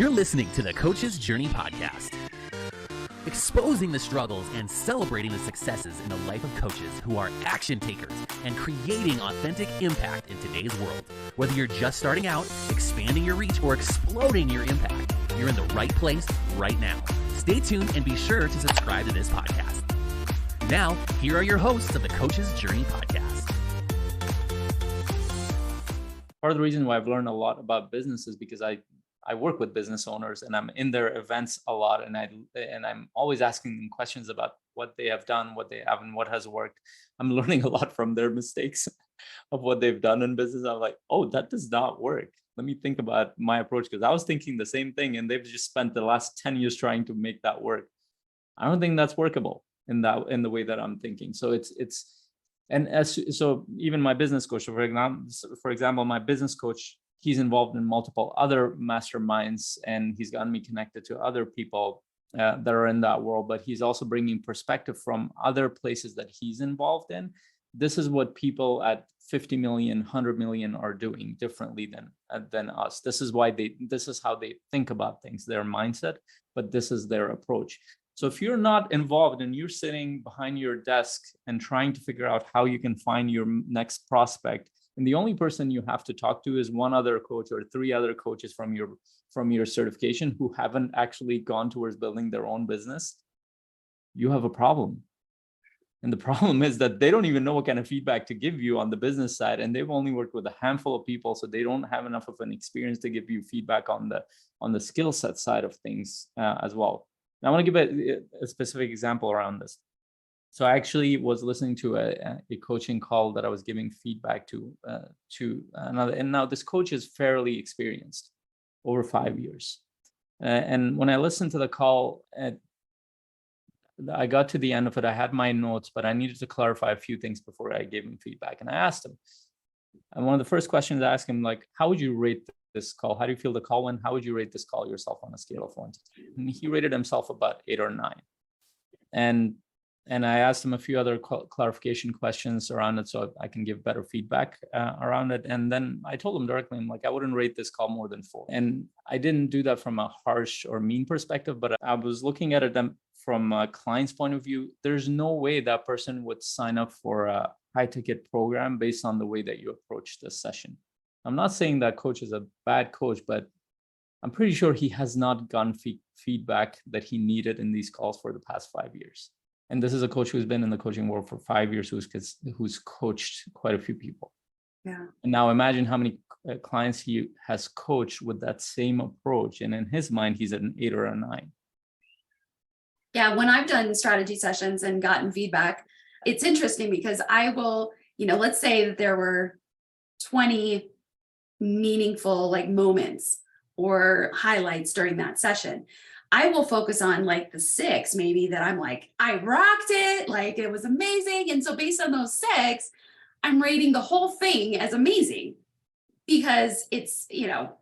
You're listening to the Coach's Journey podcast, exposing the struggles and celebrating the successes in the life of coaches who are action takers and creating authentic impact in today's world. Whether you're just starting out, expanding your reach, or exploding your impact, you're in the right place right now. Stay tuned and be sure to subscribe to this podcast. Now, here are your hosts of the Coach's Journey podcast. Part of the reason why I've learned a lot about business is because I work with business owners and I'm in their events a lot, and I'm always asking them questions about what they have done, what they haven't, what has worked. I'm learning a lot from their mistakes of what they've done in business. I'm like, oh, that does not work. Let me think about my approach, because I was thinking the same thing and they've just spent the last 10 years trying to make that work. I don't think that's workable in the way that I'm thinking. So so even my business coach, for example, my business coach, he's involved in multiple other masterminds, and he's gotten me connected to other people that are in that world, but he's also bringing perspective from other places that he's involved in. This is what people at 50 million, 100 million are doing differently than us. This is how they think about things, their mindset, but this is their approach. So if you're not involved and you're sitting behind your desk and trying to figure out how you can find your next prospect, and the only person you have to talk to is one other coach or three other coaches from your certification who haven't actually gone towards building their own business, you have a problem. And the problem is that they don't even know what kind of feedback to give you on the business side, and they've only worked with a handful of people, so they don't have enough of an experience to give you feedback on the skill set side of things as well. And I want to give a specific example around this. So I actually was listening to a coaching call that I was giving feedback to another, and now this coach is fairly experienced, over 5 years. And when I listened to the call, I got to the end of it. I had my notes, but I needed to clarify a few things before I gave him feedback. And I asked him, and one of the first questions I asked him, like, how would you rate this call? How do you feel the call went? How would you rate this call yourself on a scale of 1 to 10? And he rated himself about 8 or 9. And I asked him a few other clarification questions around it so I can give better feedback around it. And then I told him directly, I'm like, I wouldn't rate this call more than 4. And I didn't do that from a harsh or mean perspective, but I was looking at it from a client's point of view. There's no way that person would sign up for a high ticket program based on the way that you approach this session. I'm not saying that coach is a bad coach, but I'm pretty sure he has not gotten feedback that he needed in these calls for the past 5 years. And this is a coach who's been in the coaching world for 5 years, who's coached quite a few people. Yeah. And now imagine how many clients he has coached with that same approach. And in his mind, he's at an 8 or a 9. Yeah. When I've done strategy sessions and gotten feedback, it's interesting because I will, let's say that there were 20 meaningful moments or highlights during that session. I will focus on the 6, maybe, that I'm like, I rocked it, it was amazing. And so based on those 6, I'm rating the whole thing as amazing because it's,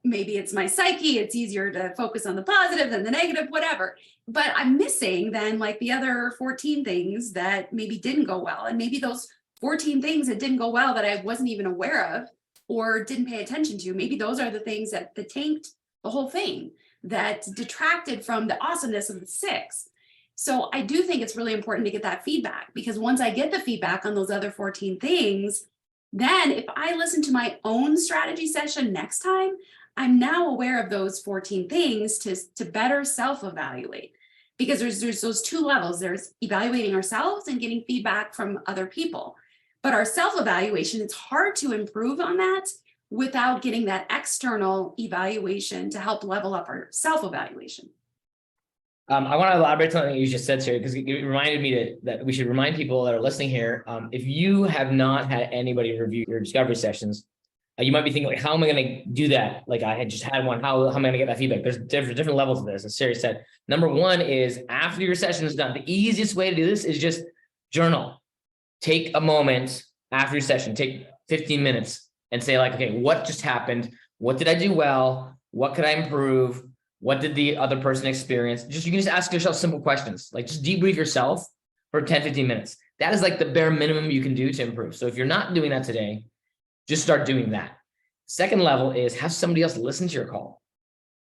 maybe it's my psyche. It's easier to focus on the positive than the negative, whatever. But I'm missing then the other 14 things that maybe didn't go well. And maybe those 14 things that didn't go well that I wasn't even aware of or didn't pay attention to, maybe those are the things that tanked the whole thing, that detracted from the awesomeness of the 6. So I do think it's really important to get that feedback, because once I get the feedback on those other 14 things, then if I listen to my own strategy session next time, I'm now aware of those 14 things to better self-evaluate, because there's those 2 levels. There's evaluating ourselves and getting feedback from other people. But our self-evaluation, it's hard to improve on that without getting that external evaluation to help level up our self-evaluation. I want to elaborate on something you just said, Sheri, because it reminded me that we should remind people that are listening here. If you have not had anybody review your discovery sessions, you might be thinking, how am I going to do that? I had just had one. How am I going to get that feedback? There's different levels of this. As Sheri said, number 1 is after your session is done, the easiest way to do this is just journal. Take a moment after your session, take 15 minutes and say okay, what just happened? What did I do well? What could I improve? What did the other person experience? You can just ask yourself simple questions, just debrief yourself for 10, 15 minutes. That is the bare minimum you can do to improve. So if you're not doing that today, just start doing that. Second level is have somebody else listen to your call.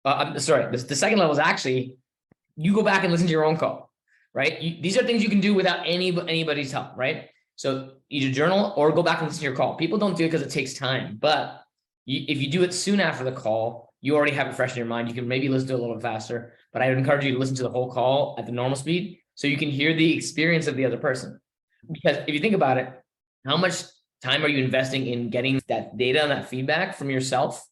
I'm sorry. The second level is actually you go back and listen to your own call, right? These are things you can do without anybody's help, right? So either journal or go back and listen to your call. People don't do it because it takes time, but if you do it soon after the call, you already have it fresh in your mind. You can maybe listen to it a little bit faster, but I would encourage you to listen to the whole call at the normal speed so you can hear the experience of the other person. Because if you think about it, how much time are you investing in getting that data and that feedback from yourself?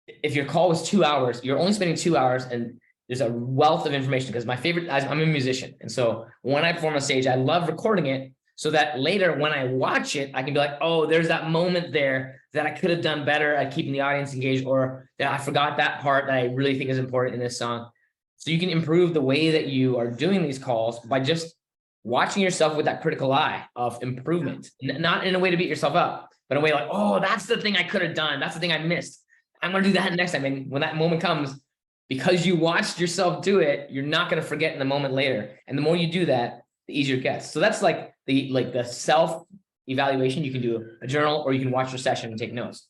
If your call was 2 hours, you're only spending 2 hours, and there's a wealth of information. Because I'm a musician. And so when I perform on stage, I love recording it so that later when I watch it, I can be like, oh, there's that moment there that I could have done better at keeping the audience engaged, or that I forgot that part that I really think is important in this song. So you can improve the way that you are doing these calls by just watching yourself with that critical eye of improvement, not in a way to beat yourself up, but in a way like, oh, that's the thing I could have done. That's the thing I missed. I'm going to do that next time. And when that moment comes, because you watched yourself do it, you're not going to forget in the moment later. And the more you do that, the easier it gets. So that's like the self evaluation. You can do a journal, or you can watch your session and take notes.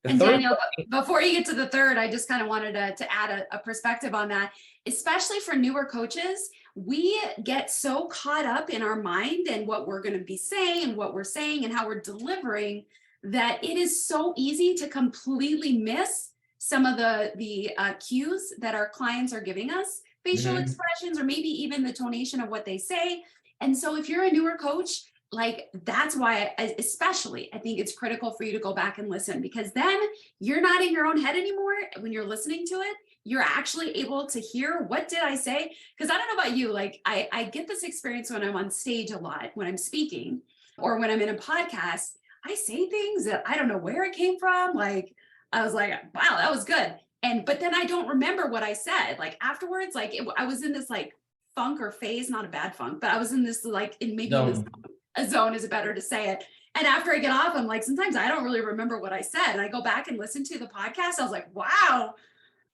And Daniel, before you get to the third, I just kind of wanted to add a perspective on that, especially for newer coaches. We get so caught up in our mind and what we're going to be saying and what we're saying and how we're delivering that it is so easy to completely miss some of the cues that our clients are giving us, facial expressions, or maybe even the tonation of what they say. And so if you're a newer coach, like that's why especially I think it's critical for you to go back and listen, because then you're not in your own head anymore. When you're listening to it, you're actually able to hear, what did I say? Because I don't know about you, like I get this experience when I'm on stage a lot, when I'm speaking or when I'm in a podcast. I say things that I don't know where it came from. Like I was like, wow, that was good. But then I don't remember what I said. Like afterwards, like I was in this like funk or phase, not a bad funk, but I was in this like a zone is better to say it. And after I get off, I'm like, sometimes I don't really remember what I said. And I go back and listen to the podcast. I was like, wow,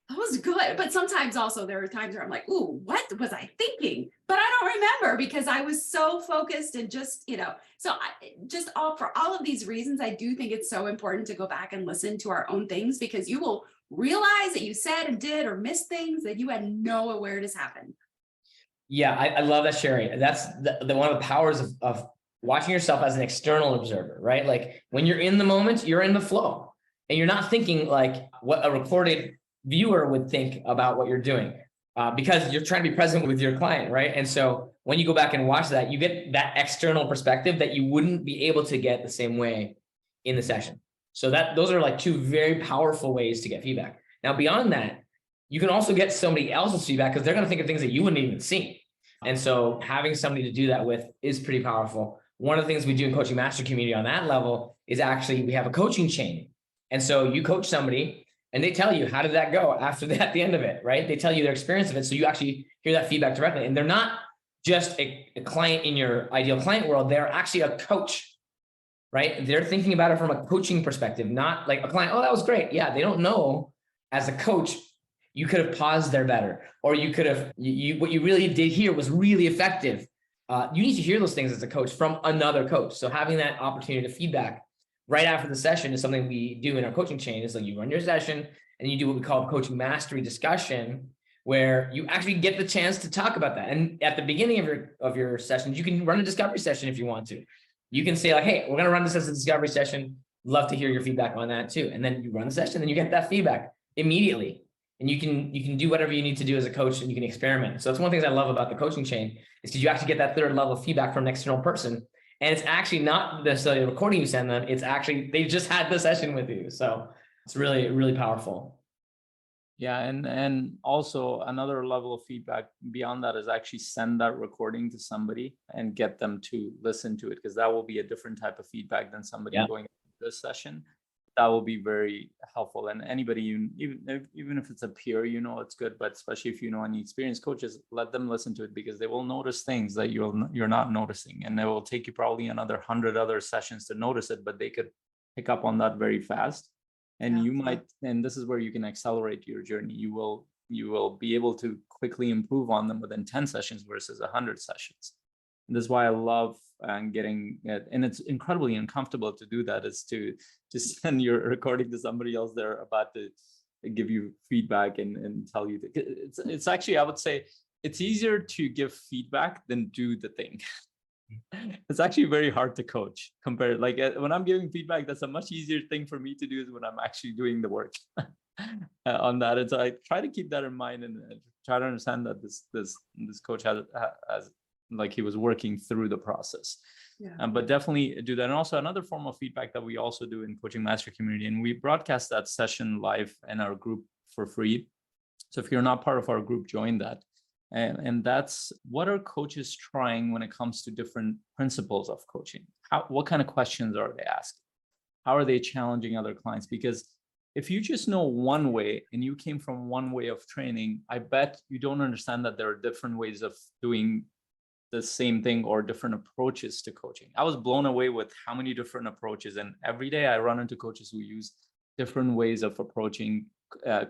that was good. But sometimes also there are times where I'm like, ooh, what was I thinking? But I don't remember because I was so focused and just, for all of these reasons, I do think it's so important to go back and listen to our own things, because you will realize that you said and did or missed things that you had no awareness happened. Yeah, I love that, Sheri. That's the one of the powers of watching yourself as an external observer, right? Like when you're in the moment, you're in the flow and you're not thinking like what a recorded viewer would think about what you're doing, because you're trying to be present with your client, right? And so when you go back and watch that, you get that external perspective that you wouldn't be able to get the same way in the session. So those are like two very powerful ways to get feedback. Now, beyond that, you can also get somebody else's feedback because they're going to think of things that you wouldn't even see. And so having somebody to do that with is pretty powerful. One of the things we do in Coaching Master community on that level is actually we have a coaching chain. And so you coach somebody and they tell you, how did that go after that, at the end of it, right? They tell you their experience of it. So you actually hear that feedback directly. And they're not just a client in your ideal client world. They're actually a coach, right? They're thinking about it from a coaching perspective, not like a client. Oh, that was great. Yeah. They don't know as a coach, you could have paused there better, or you could have, what you really did here was really effective. You need to hear those things as a coach from another coach. So having that opportunity to feedback right after the session is something we do in our coaching chain. Is like you run your session and you do what we call coaching mastery discussion, where you actually get the chance to talk about that. And at the beginning of your sessions, you can run a discovery session if you want to. You can say like, hey, we're going to run this as a discovery session. Love to hear your feedback on that too. And then you run the session and you get that feedback immediately. And you can do whatever you need to do as a coach, and you can experiment. So that's one of the things I love about the coaching chain is because you actually get that third level of feedback from an external person. And it's actually not necessarily a recording you send them. It's actually, they just had the session with you. So it's really, really powerful. Yeah. And also another level of feedback beyond that is actually send that recording to somebody and get them to listen to it, because that will be a different type of feedback than somebody going into this session. That will be very helpful. And anybody, even if it's a peer, it's good, but especially if any experienced coaches, let them listen to it, because they will notice things that you're not noticing, and it will take you probably another 100 other sessions to notice it, but they could pick up on that very fast. And you might, and this is where you can accelerate your journey. You will be able to quickly improve on them within 10 sessions versus 100 sessions. And this is why I love getting it, and it's incredibly uncomfortable to do that, is to send your recording to somebody else they're about to give you feedback and tell you that it's actually, I would say it's easier to give feedback than do the thing. It's actually very hard to coach compared, like when I'm giving feedback, that's a much easier thing for me to do is when I'm actually doing the work on that. And so I try to keep that in mind and try to understand that this coach has like he was working through the process. Yeah. But definitely do that. And also another form of feedback that we also do in Coaching Master Community, and we broadcast that session live in our group for free. So if you're not part of our group, join that. And that's what are coaches trying when it comes to different principles of coaching? What kind of questions are they asking? How are they challenging other clients? Because if you just know one way and you came from one way of training, I bet you don't understand that there are different ways of doing the same thing or different approaches to coaching. I was blown away with how many different approaches, and every day I run into coaches who use different ways of approaching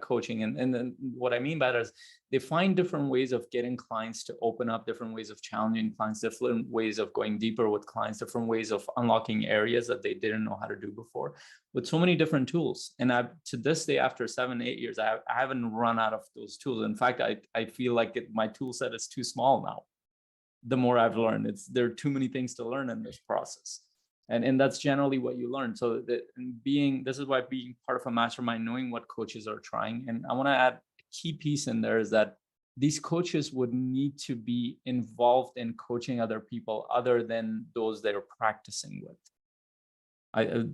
coaching. And then what I mean by that is they find different ways of getting clients to open up, different ways of challenging clients, different ways of going deeper with clients, different ways of unlocking areas that they didn't know how to do before with so many different tools. And to this day, after 7-8 years, I haven't run out of those tools. In fact, I feel like my tool set is too small now. The more I've learned, there are too many things to learn in this process. And that's generally what you learn. So this is why being part of a mastermind, knowing what coaches are trying. And I want to add a key piece in there is that these coaches would need to be involved in coaching other people other than those they're practicing with.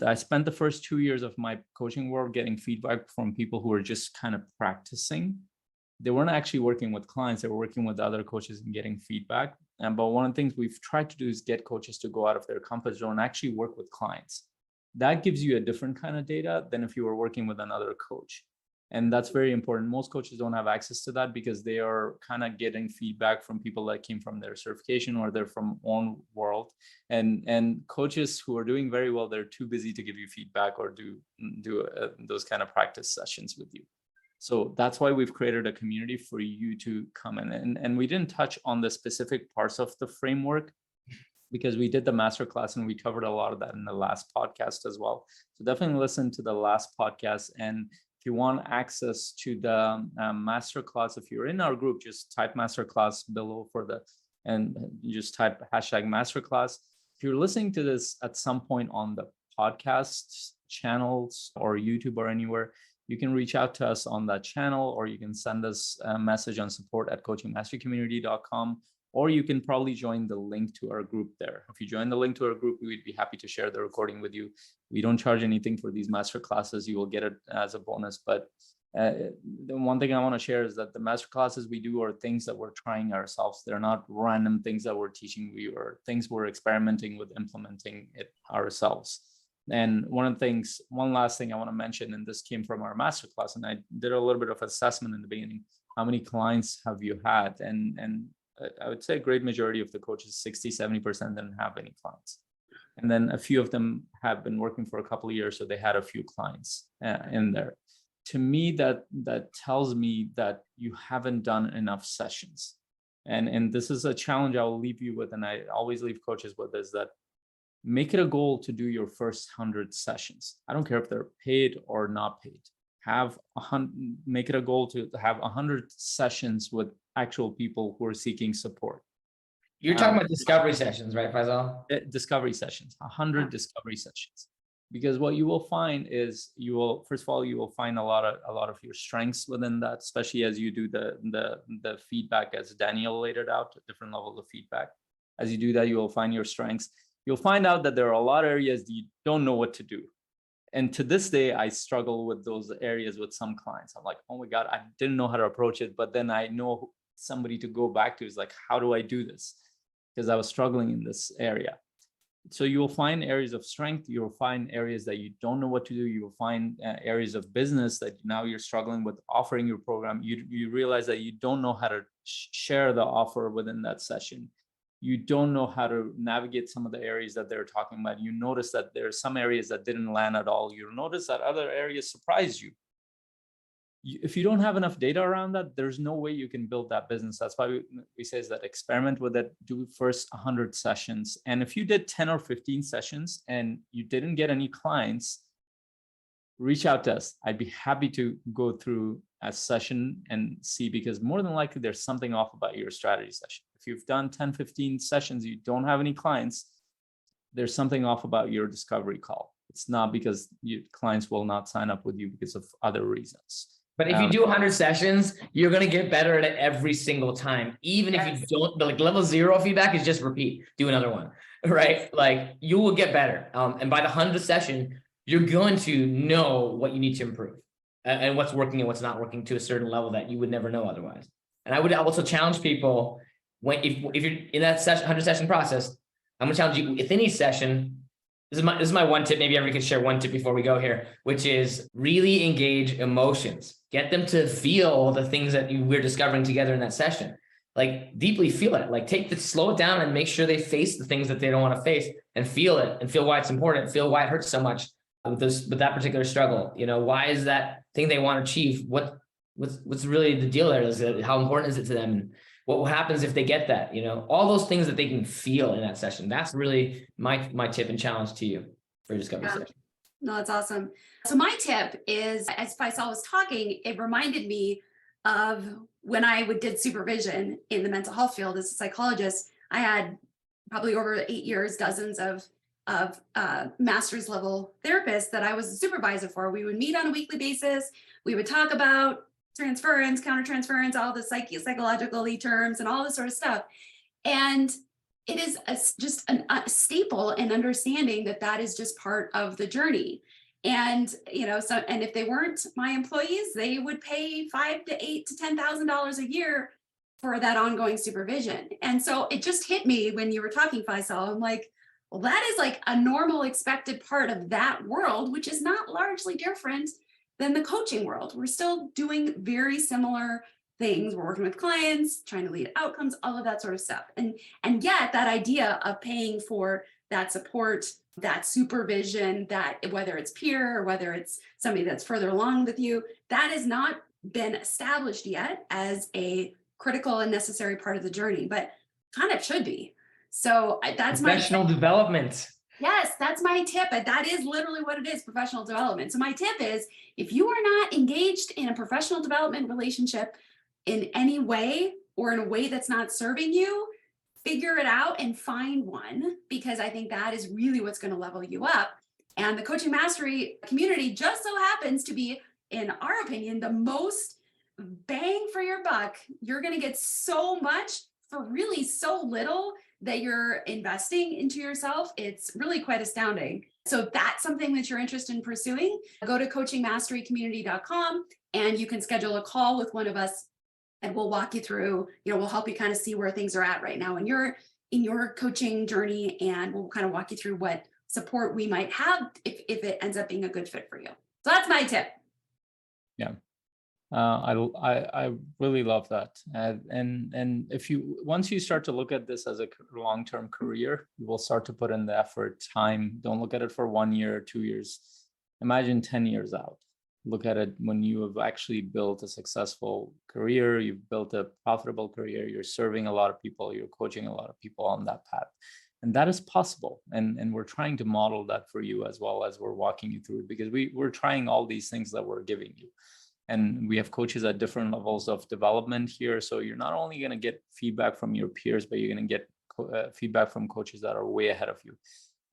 I spent the first 2 years of my coaching work getting feedback from people who were just kind of practicing. They weren't actually working with clients, they were working with other coaches and getting feedback. But one of the things we've tried to do is get coaches to go out of their comfort zone and actually work with clients. That gives you a different kind of data than if you were working with another coach. And that's very important. Most coaches don't have access to that because they are kind of getting feedback from people that came from their certification or they're from own world. And coaches who are doing very well, they're too busy to give you feedback or do those kind of practice sessions with you. So that's why we've created a community for you to come in. And we didn't touch on the specific parts of the framework because we did the masterclass and we covered a lot of that in the last podcast as well. So definitely listen to the last podcast. And if you want access to the masterclass, if you're in our group, just type masterclass below and you just type #masterclass. If you're listening to this at some point on the podcast channels or YouTube or anywhere, you can reach out to us on that channel, or you can send us a message on support@coachingmasterycommunity.com, or you can probably join the link to our group there. If you join the link to our group, we'd be happy to share the recording with you. We don't charge anything for these master classes. You will get it as a bonus. But the one thing I want to share is that the master classes we do are things that we're trying ourselves. They're not random things that we're teaching. Things we're experimenting with, implementing it ourselves. And one last thing I want to mention, and this came from our masterclass, and I did a little bit of assessment in the beginning. How many clients have you had? And I would say a great majority of the coaches, 60-70%, didn't have any clients. And then a few of them have been working for a couple of years, so they had a few clients in there. To me, that tells me that you haven't done enough sessions. And this is a challenge I'll leave you with, and I always leave coaches with, is that make it a goal to do your first 100 sessions. I don't care if they're paid or not paid. Make it a goal to have 100 sessions with actual people who are seeking support. You're talking about discovery sessions, right, Faisal? Discovery sessions, 100 discovery sessions. Because what you will find is first of all, you will find a lot of your strengths within that, especially as you do the feedback, as Daniel laid it out, different levels of feedback. As you do that, you will find your strengths. You'll find out that there are a lot of areas that you don't know what to do. And to this day, I struggle with those areas with some clients. I'm like, oh my God, I didn't know how to approach it. But then I know somebody to go back to is like, how do I do this? Because I was struggling in this area. So you will find areas of strength. You will find areas that you don't know what to do. You will find areas of business that now you're struggling with offering your program. You realize that you don't know how to share the offer within that session. You don't know how to navigate some of the areas that they're talking about. You notice that there are some areas that didn't land at all. You notice that other areas surprised you. If you don't have enough data around that, there's no way you can build that business. That's why we say is that experiment with it, do first 100 sessions. And if you did 10 or 15 sessions and you didn't get any clients, reach out to us. I'd be happy to go through a session and see, because more than likely there's something off about your strategy session. If you've done 10, 15 sessions, you don't have any clients, there's something off about your discovery call. It's not because your clients will not sign up with you because of other reasons. But if you do 100 sessions, you're going to get better at it every single time. Even if you don't, like level 0 feedback is just repeat, do another one, right? Like you will get better. And by the 100th session, you're going to know what you need to improve and what's working and what's not working to a certain level that you would never know otherwise. And I would also challenge people if you're in that 100 session process, I'm going to challenge you with any session. This is my one tip. Maybe everybody could share one tip before we go here, which is really engage emotions. Get them to feel the things that we're discovering together in that session. Like deeply feel it. Like slow it down and make sure they face the things that they don't want to face and feel it and feel why it's important. Feel why it hurts so much with that particular struggle. You know, why is that thing they want to achieve? What's really the deal there? Is it, how important is it to them? What happens if they get that? You know, all those things that they can feel in that session. That's really my tip and challenge to you for your discovery session. No, that's awesome. So my tip is, as Faisal was talking, it reminded me of when I did supervision in the mental health field as a psychologist. I had probably over 8 years, dozens of master's level therapists that I was a supervisor for. We would meet on a weekly basis. We would talk about transference, countertransference, all the psychological terms and all this sort of stuff. And it is just a staple in understanding that is just part of the journey. And, you know, and if they weren't my employees, they would pay $5,000 to $8,000 to $10,000 a year for that ongoing supervision. And so it just hit me when you were talking, Faisal. I'm like, well, that is like a normal expected part of that world, which is not largely different than the coaching world. We're still doing very similar things. We're working with clients, trying to lead outcomes, all of that sort of stuff. And yet that idea of paying for that support, that supervision, that whether it's peer or whether it's somebody that's further along with you, that has not been established yet as a critical and necessary part of the journey, but kind of should be. So that's my professional development. Yes, that's my tip. That is literally what it is, professional development. So my tip is, if you are not engaged in a professional development relationship in any way or in a way that's not serving you, figure it out and find one, because I think that is really what's going to level you up. And the Coaching Mastery community just so happens to be, in our opinion, the most bang for your buck. You're going to get so much for really so little that you're investing into yourself. It's really quite astounding. So if that's something that you're interested in pursuing, go to coachingmasterycommunity.com and you can schedule a call with one of us and we'll walk you through, we'll help you kind of see where things are at right now in your coaching journey. And we'll kind of walk you through what support we might have if it ends up being a good fit for you. So that's my tip. Yeah. I really love that. And if once you start to look at this as a long-term career, you will start to put in the effort, time. Don't look at it for 1 year or 2 years. Imagine 10 years out. Look at it when you have actually built a successful career, you've built a profitable career, you're serving a lot of people, you're coaching a lot of people on that path. And that is possible. And we're trying to model that for you as well as we're walking you through it, because we're trying all these things that we're giving you. And we have coaches at different levels of development here. So you're not only going to get feedback from your peers, but you're going to get feedback from coaches that are way ahead of you.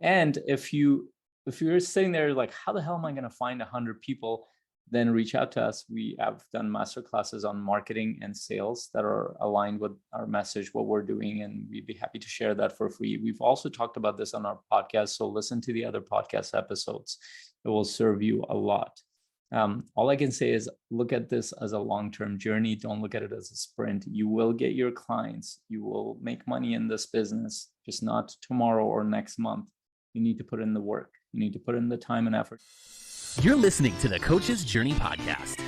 And if you're sitting there like, how the hell am I going to find 100 people? Then reach out to us. We have done master classes on marketing and sales that are aligned with our message, what we're doing, and we'd be happy to share that for free. We've also talked about this on our podcast, so listen to the other podcast episodes. It will serve you a lot. All I can say is look at this as a long-term journey. Don't look at it as a sprint. You will get your clients. You will make money in this business, just not tomorrow or next month. You need to put in the work. You need to put in the time and effort. You're listening to the Coach's Journey podcast.